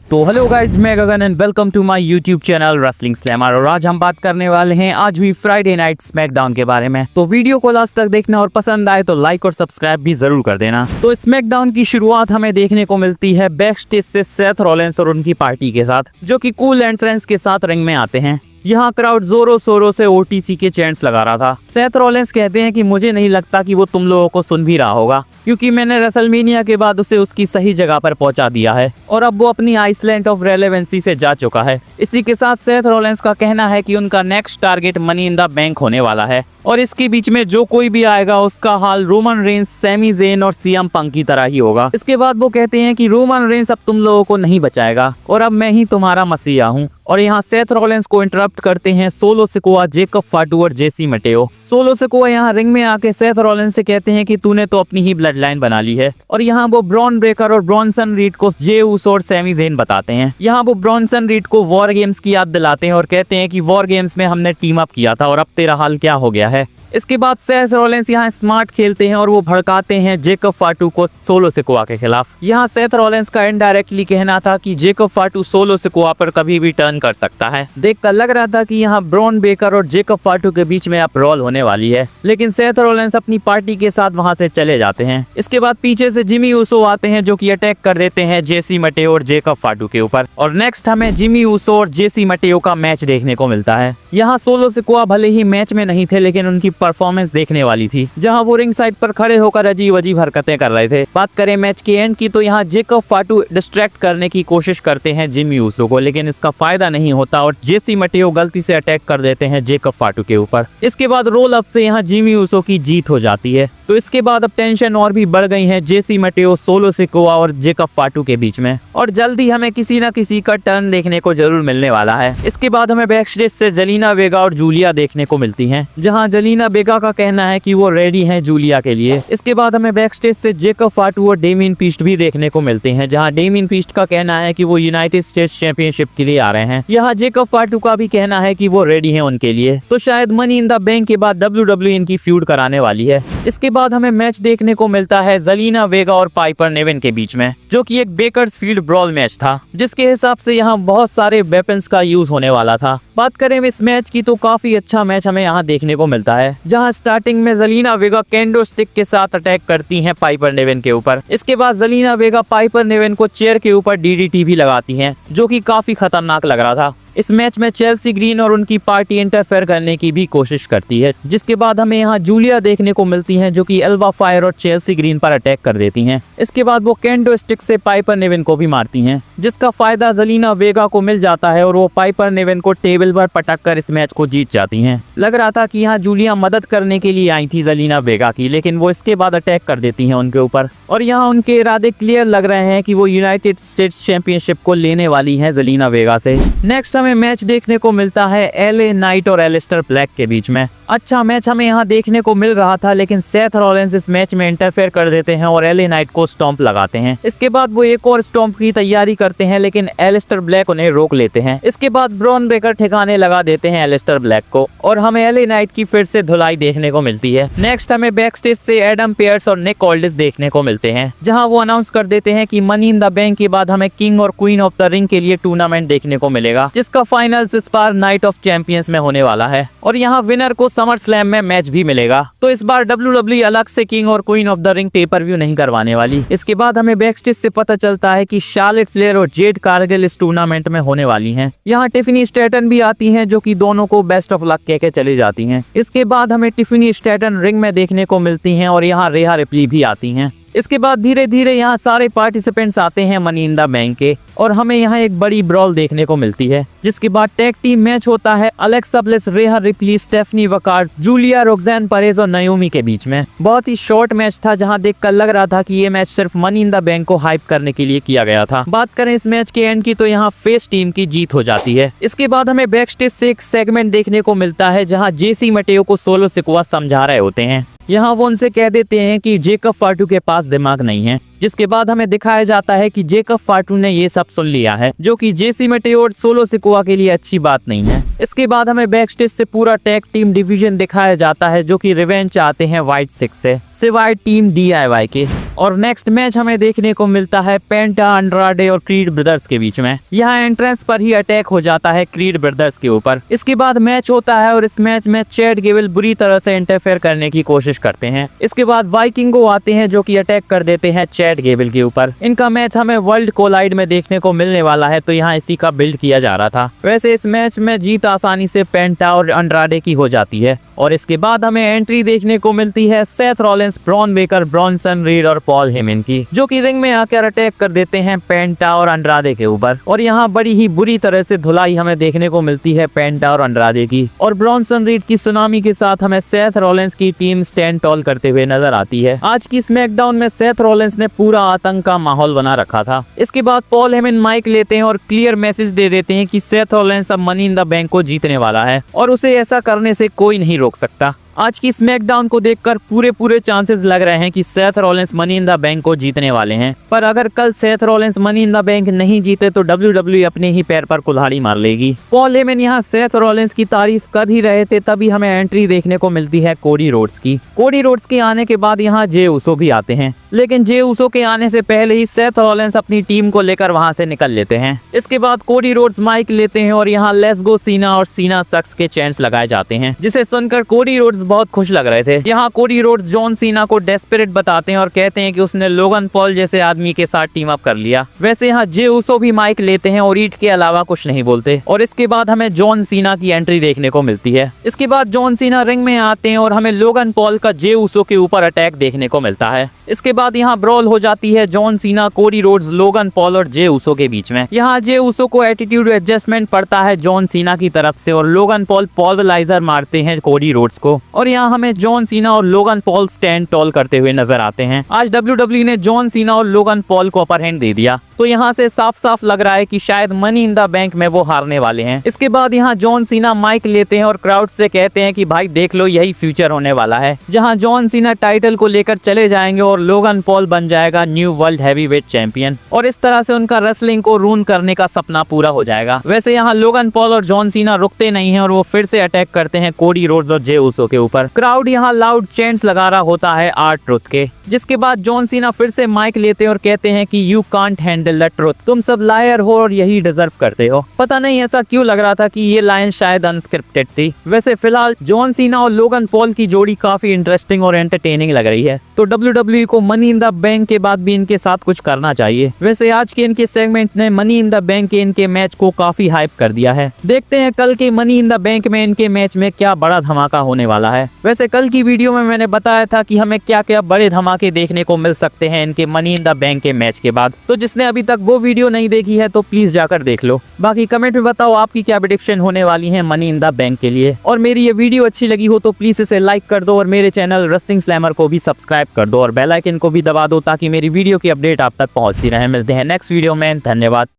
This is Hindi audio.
तो हेलो गाइस, मैं Gagan and welcome to my YouTube channel Wrestling Slammer. और आज हम बात करने वाले हैं आज हुई फ्राइडे नाइट स्मैकडाउन के बारे में। तो वीडियो को लास्ट तक देखना और पसंद आए तो लाइक और सब्सक्राइब भी जरूर कर देना। तो स्मैकडाउन की शुरुआत हमें देखने को मिलती है बैक स्टेज से सेथ रॉलिंस और उनकी पार्टी के साथ, जो कि कूल एंट्रेंस के साथ रिंग में आते हैं। यहाँ क्राउड जोरों शोरों से ओटीसी के चैंट्स लगा रहा था। सेथ रॉलिंस कहते हैं कि मुझे नहीं लगता कि वो तुम लोगों को सुन भी रहा होगा, क्योंकि मैंने रेसलमेनिया के बाद उसे उसकी सही जगह पर पहुंचा दिया है और अब वो अपनी आइसलैंड ऑफ रेलेवेंसी से जा चुका है। इसी के साथ सेथ रॉलिंस का कहना है कि उनका next target money in the bank होने वाला है और इसके बीच में जो कोई भी आएगा उसका हाल रोमन रेंस, सैमी ज़ेन और सीएम पंक की तरह ही होगा। इसके बाद वो कहते हैं कि रोमन रेंस अब तुम लोगों को नहीं बचाएगा और अब मैं ही तुम्हारा मसीहा हूँ। और यहाँ सेथ रॉलिंस को इंटरप्ट करते हैं सोलो सिकोआ, जेकब फाटू और जेसी मटेओ। सोलो सिकोआ यहाँ रिंग में आके सेथ रॉलिंस से कहते हैं कि तूने तो अपनी ही ब्लड लाइन बना ली है। और यहाँ वो ब्रॉन ब्रेकर और ब्रॉन्सन रीड को जे ऊसो और सैमी ज़ेन बताते हैं। यहाँ वो ब्रॉन्सन रीड को वॉर गेम्स की याद दिलाते हैं और कहते हैं कि वॉर गेम्स में हमने टीम अप किया था और अब तेरा हाल क्या हो गया है। इसके बाद सेथ रॉलिंस यहाँ स्मार्ट खेलते हैं और वो भड़काते हैं जेकब फाटू को सोलो सिकोआ के खिलाफ। यहाँ सेथ रॉलिंस का इनडायरेक्टली कहना था कि जेकब फाटू सोलो सिकोआ पर कभी भी टर्न कर सकता है। देखकर लग रहा था कि यहाँ ब्रॉन बेकर और जेकब फाटू के बीच में अब रॉल होने वाली है, लेकिन सेथ रॉलिंस अपनी पार्टी के साथ वहाँ से चले जाते हैं। इसके बाद पीछे से जिमी ऊसो आते हैं, जो कि अटैक कर देते हैं जेसी मटेओ और जेकब फाटू के ऊपर। और नेक्स्ट हमें जिमी ऊसो और जेसी मटेओ का मैच देखने को मिलता है। यहाँ सोलो सिकोआ भले ही मैच में नहीं थे, लेकिन उनकी परफॉर्मेंस देखने वाली थी, जहां वो रिंग साइड पर खड़े होकर अजीब अजीब हरकतें कर रहे थे। बात करें मैच के एंड की तो यहाँ जेकब फाटू डिस्ट्रैक्ट करने की कोशिश करते हैं जिमी ऊसो को, लेकिन इसका फायदा नहीं होता और जेसी मटेओ गलती से अटैक कर देते हैं जेकब फाटू के ऊपर। इसके बाद रोल अप से यहाँ जिमी ऊसो की जीत हो जाती है। तो इसके बाद अब टेंशन और भी बढ़ गई है जेसी मटेओ, सोलो सिकोआ और जेकब फाटू के बीच में, और जल्दी हमें किसी न किसी का टर्न देखने को जरूर मिलने वाला है। इसके बाद हमें बैक स्टेज से जेलिना वेगा और जूलिया देखने को मिलती हैं, जहां जेलिना वेगा का कहना है कि वो रेडी हैं जूलिया के लिए। इसके बाद हमें बैक स्टेज से जेकब फाटू और डेमियन पीस्ट भी देखने को मिलते हैं, जहां डेमियन पीस्ट का कहना है कि वो यूनाइटेड स्टेट्स चैंपियनशिप के लिए आ रहे हैं। यहाँ जेकब फाटू का भी कहना है कि वो रेडी हैं उनके लिए। तो शायद मनी इन द बैंक के बाद WWE इनकी फ्यूड कराने वाली है। इसके बाद हमें मैच देखने को मिलता है जेलिना वेगा और पाइपर निवेन के बीच में, जो कि एक बेकर्सफील्ड ब्रॉल मैच था, जिसके हिसाब से यहाँ बहुत सारे वेपन्स का यूज होने वाला था। बात करें इस मैच की तो काफी अच्छा मैच हमें यहाँ देखने को मिलता है, जहाँ स्टार्टिंग में जेलिना वेगा कैंडो स्टिक के साथ अटैक करती हैं पाइपर निवेन के ऊपर। इसके बाद जेलिना वेगा पाइपर निवेन को चेयर के ऊपर DDT भी लगाती हैं, जो कि काफी खतरनाक लग रहा था। इस मैच में चेल्सी ग्रीन और उनकी पार्टी इंटरफेयर करने की भी कोशिश करती है, जिसके बाद हमें यहाँ जूलिया देखने को मिलती हैं, जो कि एल्बा फायर और चेल्सी ग्रीन पर अटैक कर देती हैं। इसके बाद वो कैंडो स्टिक से पाइपर निवेन को भी मारती हैं, जिसका फायदा जेलिना वेगा को मिल जाता है और वो पाइपर निवेन को टेबल पर पटक कर इस मैच को जीत जाती हैं। लग रहा था कि यहाँ जूलिया मदद करने के लिए आई थी जेलिना वेगा की, लेकिन वो इसके बाद अटैक कर देती हैं उनके ऊपर और यहाँ उनके इरादे क्लियर लग रहे हैं कि वो यूनाइटेड स्टेट्स चैंपियनशिप को लेने वाली है जेलिना वेगा से। नेक्स्ट हमें मैच देखने को मिलता है LA नाइट और एलिस्टर ब्लैक के बीच में। अच्छा मैच हमें यहाँ देखने को मिल रहा था, लेकिन सेथ रॉलिंस इस मैच में इंटरफेयर कर देते हैं और LA नाइट को स्टॉम्प लगाते हैं। इसके बाद वो एक और स्टॉम्प की तैयारी करते हैं, लेकिन एलिस्टर ब्लैक उन्हें रोक लेते हैं। इसके बाद ब्रॉन ब्रेकर ठिकाने लगा देते हैं एलिस्टर ब्लैक को और हमें LA नाइट की फिर से धुलाई देखने को मिलती है। नेक्स्ट हमें बैक स्टेज से एडम पेयर्स और निक ऑल्डिस देखने को मिलते हैं, जहाँ वो अनाउंस कर देते हैं कि मनी इन द बैंक के बाद हमें किंग और क्वीन ऑफ द रिंग के लिए टूर्नामेंट देखने को मिलेगा, जिसका फाइनल्स इस बार नाइट ऑफ चैंपियंस में होने वाला है और यहाँ विनर को समर स्लैम में मैच भी मिलेगा। तो इस बार WWE अलग से किंग और queen of the ring pay per view नहीं करवाने वाली। इसके बाद हमें बैक स्टेज से पता चलता है कि शार्लेट फ्लेयर और जेड कारगिल इस टूर्नामेंट में होने वाली हैं। यहाँ टिफनी स्टैटन भी आती हैं, जो कि दोनों को बेस्ट ऑफ लक कह के चली जाती हैं। इसके बाद हमें टिफनी स्टैटन रिंग में देखने को मिलती हैं और यहाँ रेहा रिप्ली भी आती हैं। इसके बाद धीरे धीरे यहाँ सारे पार्टिसिपेंट्स आते हैं मनी इन द बैंक के और हमें यहाँ एक बड़ी ब्रॉल देखने को मिलती है, जिसके बाद टैग टीम मैच होता है अलेक्सा ब्लिस, रेहा रिप्ली, स्टेफनी वकार, जूलिया, रोक्सेन परेज और नाओमी के बीच में। बहुत ही शॉर्ट मैच था, जहाँ देखकर लग रहा था कि ये मैच सिर्फ मनी इन द बैंक को हाइप करने के लिए किया गया था। बात करें इस मैच के एंड की तो यहाँ फेस टीम की जीत हो जाती है। इसके बाद हमें बैक स्टेज से एक सेगमेंट देखने को मिलता है, जहाँ जेसी मटेओ को सोलो सिकोआ समझा रहे होते हैं। यहाँ वो उनसे कह देते हैं कि जेकब फाटू के पास दिमाग नहीं है, जिसके बाद हमें दिखाया जाता है कि जेकब फाटू ने ये सब सुन लिया है, जो कि जेसी मटेओ और सोलो सिकोआ के लिए अच्छी बात नहीं है। इसके बाद हमें बैक स्टेज से पूरा टैग टीम डिवीजन दिखाया जाता है जो कि रिवेंज चाहते हैं व्हाइट सिक्स से सिवाय टीम DIY के। और नेक्स्ट मैच हमें देखने को मिलता है पेंटा, अंड्राडे और क्रीड ब्रदर्स के बीच में। यहाँ एंट्रेंस पर ही अटैक हो जाता है क्रीड ब्रदर्स के ऊपर। इसके बाद मैच होता है और इस मैच में चैड गेबल बुरी तरह से इंटरफेयर करने की कोशिश करते हैं। इसके बाद वाइकिंगो आते हैं जो कि अटैक कर देते हैं चैड गेबल के ऊपर। इनका मैच हमें वर्ल्ड कोलाइड में देखने को मिलने वाला है, तो यहाँ इसी का बिल्ड किया जा रहा था। वैसे इस मैच में जीत आसानी से पेंटा और अंड्राडे की हो जाती है। और इसके बाद हमें एंट्री देखने को मिलती है Seth Rollins, Bron Breakker, Bronson Reed और पॉल हेमन की, जो कि रिंग में आकर अटैक कर देते हैं पेंटा और अंड्राडे के ऊपर। और यहाँ बड़ी ही बुरी तरह से धुलाई हमें देखने को मिलती है पेंटा और अंड्राडे की। और ब्रॉनसन रीड की सुनामी के साथ हमें सेथ रॉलिंस की टीम स्टैंड टॉल करते हुए नजर आती है। आज की स्मैकडाउन में सेथ रॉलिंस ने पूरा आतंक का माहौल बना रखा था। इसके बाद पॉल हेमन माइक लेते हैं और क्लियर मैसेज दे देते हैं कि सेथ रॉलिंस अब मनी इन द बैंक को जीतने वाला है और उसे ऐसा करने से कोई नहीं रोक सकता। आज की स्मैकडाउन को देखकर पूरे चांसेस लग रहे हैं कि Seth Rollins money in the bank को जीतने वाले हैं। पर अगर कल Seth Rollins money in the bank नहीं जीते तो WWE अपने ही पैर पर कुल्हाड़ी मार लेगी। पॉल हेमन यहाँ सेथ रॉलिंस की तारीफ कर ही रहे थे, तभी हमें एंट्री देखने को मिलती है कोडी रोड्स की। कोडी रोड्स के आने के बाद यहाँ जे उसो भी आते हैं, लेकिन जे उसो के आने से पहले ही सेथ रॉलिंस अपनी टीम को लेकर वहां से निकल लेते हैं। इसके बाद कोडी रोड्स माइक लेते हैं और यहाँ लेट्स गो सीना और सीना सक्स के चैंट्स लगाए जाते हैं, जिसे सुनकर कोडी रोड्स बहुत खुश लग रहे थे। यहाँ कोडी रोड्स जॉन सीना को डेस्परेट बताते हैं और कहते हैं कि उसने लोगन पॉल जैसे आदमी के साथ टीम अप कर लिया। वैसे यहाँ जे उसो भी माइक लेते हैं और ईट के अलावा कुछ नहीं बोलते। और इसके बाद हमें जॉन सीना की एंट्री देखने को मिलती है। इसके बाद जॉन सीना रिंग में आते हैं और हमें लोगन पॉल का जे उसो के ऊपर अटैक देखने को मिलता है। इसके बाद यहाँ ब्रॉल हो जाती है John Cena, Cody Rhodes, Logan Paul और जे उसो के बीच में। यहाँ जे उसो को एटीट्यूड एडजस्टमेंट पड़ता है जॉन सीना की तरफ से और लोगन पॉल पॉलराइजर मारते हैं कोडी रोड्स को। और यहाँ हमें जॉन सीना और लोगन पॉल स्टैंड टॉल करते हुए नजर आते हैं। आज WWE ने जॉन सीना और लोगन पॉल को अपर हैंड दे दिया, तो यहाँ से साफ साफ लग रहा है कि शायद मनी इन द बैंक में वो हारने वाले हैं। इसके बाद यहाँ जॉन सीना माइक लेते हैं और क्राउड से कहते हैं कि भाई देख लो, यही फ्यूचर होने वाला है, जहाँ जॉन सीना टाइटल को लेकर चले जाएंगे और लोगन पॉल बन जाएगा न्यू वर्ल्ड हैवीवेट चैंपियन। और इस तरह से उनका रेसलिंग को रून करने का सपना पूरा हो जाएगा। वैसे यहाँ लोगन पॉल और जॉन सीना रुकते नहीं हैं और वो फिर से अटैक करते हैं कोडी रोड्स और जे उसो के ऊपर। क्राउड यहाँ लाउड चेंट्स लगा रहा होता है आर ट्रुथ के, जिसके बाद जॉन सीना फिर से माइक लेते हैं और कहते हैं कि you can't handle the truth, तुम सब लायर हो और यही डिजर्व करते हो। पता नहीं ऐसा क्यों लग रहा था कि ये लाइन शायद अनस्क्रिप्टेड थी। वैसे फिलहाल जॉन सीना और लोगन पॉल की जोड़ी काफी इंटरेस्टिंग और एंटरटेनिंग लग रही है, तो WWE को मनी इन द बैंक के बाद भी इनके साथ कुछ करना चाहिए। वैसे आज के इनके सेगमेंट ने मनी इन द बैंक के इनके मैच को काफी हाइप कर दिया है। देखते हैं कल के मनी इन द बैंक में इनके मैच में क्या बड़ा धमाका होने वाला है। वैसे कल की वीडियो में मैंने बताया था कि हमें क्या क्या बड़े धमाके देखने को मिल सकते हैं इनके मनी इन द बैंक के मैच के बाद, तो जिसने अभी तक वो वीडियो नहीं देखी है तो प्लीज जाकर देख लो। बाकी कमेंट में बताओ आपकी क्या प्रेडिक्शन होने वाली है मनी इन द बैंक के लिए। और मेरी ये वीडियो अच्छी लगी हो तो प्लीज इसे लाइक कर दो और मेरे चैनल रेसलिंग स्लैमर को भी सब्सक्राइब कर दो और बेल आइकन को भी दबा दो ताकि मेरी वीडियो की अपडेट आप तक पहुंचती रहे। मिलते हैं नेक्स्ट वीडियो में, धन्यवाद।